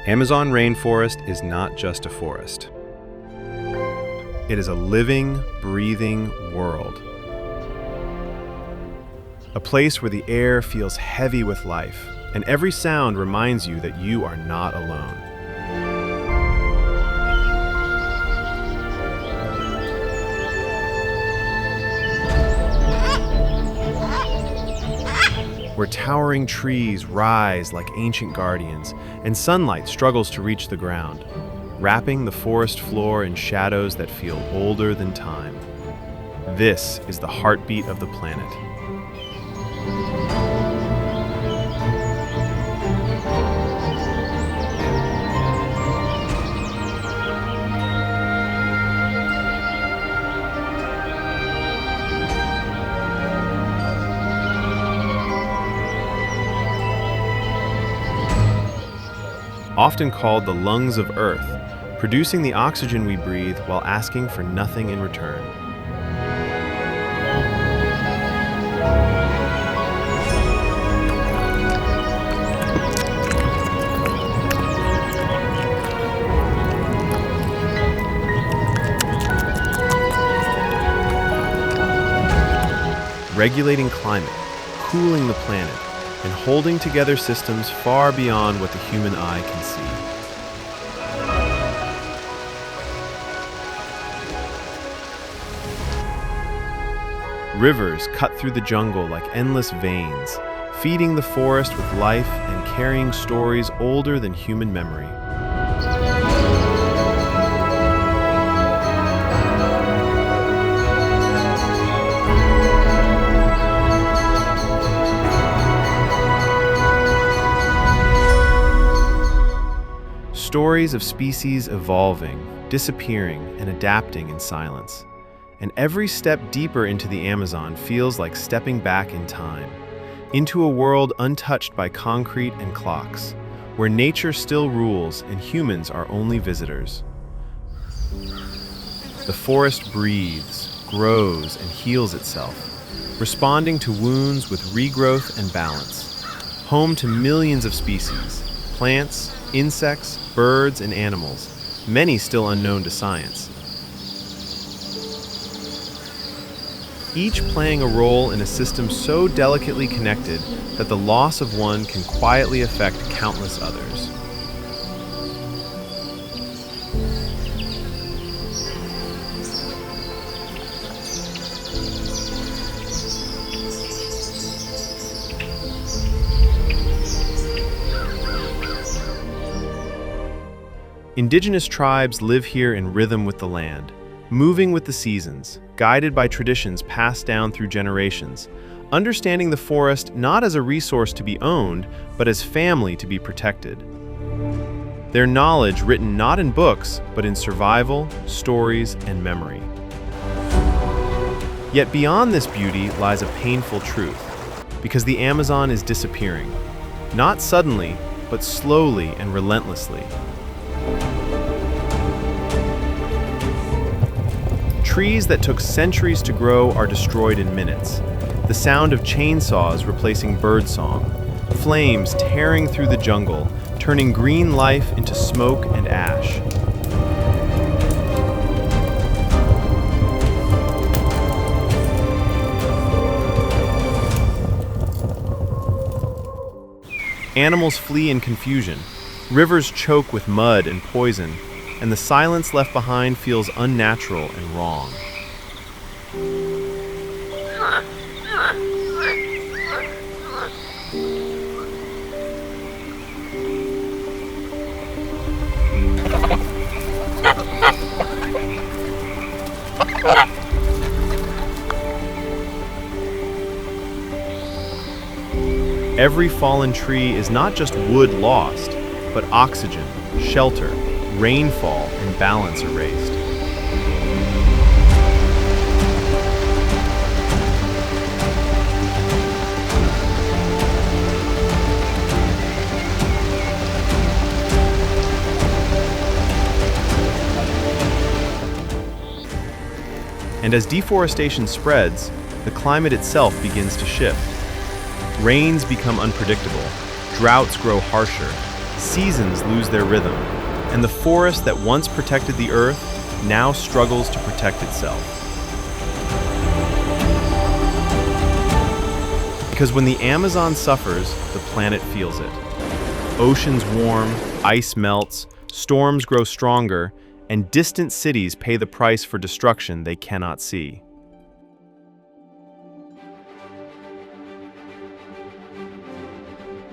Amazon rainforest is not just a forest. It is a living, breathing world. A place where the air feels heavy with life, and every sound reminds you that you are not alone. Where towering trees rise like ancient guardians, and sunlight struggles to reach the ground, wrapping the forest floor in shadows that feel older than time. This is the heartbeat of the planet. Often called the lungs of Earth, producing the oxygen we breathe while asking for nothing in return. Regulating climate, cooling the planet, and holding together systems far beyond what the human eye can see. Rivers cut through the jungle like endless veins, feeding the forest with life and carrying stories older than human memory. Stories of species evolving, disappearing, and adapting in silence. And every step deeper into the Amazon feels like stepping back in time, into a world untouched by concrete and clocks, where nature still rules and humans are only visitors. The forest breathes, grows, and heals itself, responding to wounds with regrowth and balance. Home to millions of species, plants, insects, birds, and animals, many still unknown to science. Each playing a role in a system so delicately connected that the loss of one can quietly affect countless others. Indigenous tribes live here in rhythm with the land, moving with the seasons, guided by traditions passed down through generations, understanding the forest not as a resource to be owned, but as family to be protected. Their knowledge written not in books, but in survival, stories, and memory. Yet beyond this beauty lies a painful truth, because the Amazon is disappearing, not suddenly, but slowly and relentlessly. Trees that took centuries to grow are destroyed in minutes. The sound of chainsaws replacing birdsong, flames tearing through the jungle, turning green life into smoke and ash. Animals flee in confusion, rivers choke with mud and poison, and the silence left behind feels unnatural and wrong. Every fallen tree is not just wood lost, but oxygen, shelter, rainfall, and balance erased. And as deforestation spreads, the climate itself begins to shift. Rains become unpredictable, droughts grow harsher, Seasons lose their rhythm, and the forest that once protected the earth now struggles to protect itself. Because when the Amazon suffers, the planet feels it. Oceans warm, ice melts, storms grow stronger, and distant cities pay the price for destruction they cannot see.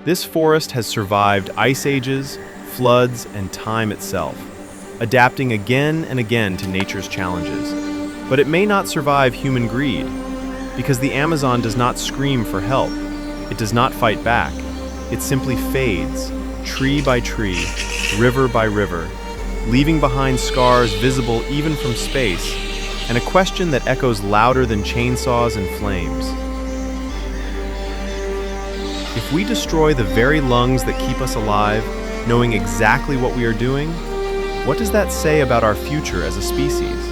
This forest has survived ice ages, floods, and time itself, adapting again and again to nature's challenges. But it may not survive human greed, because the Amazon does not scream for help. It does not fight back. It simply fades, tree by tree, river by river, leaving behind scars visible even from space, and a question that echoes louder than chainsaws and flames. If we destroy the very lungs that keep us alive, knowing exactly what we are doing, what does that say about our future as a species?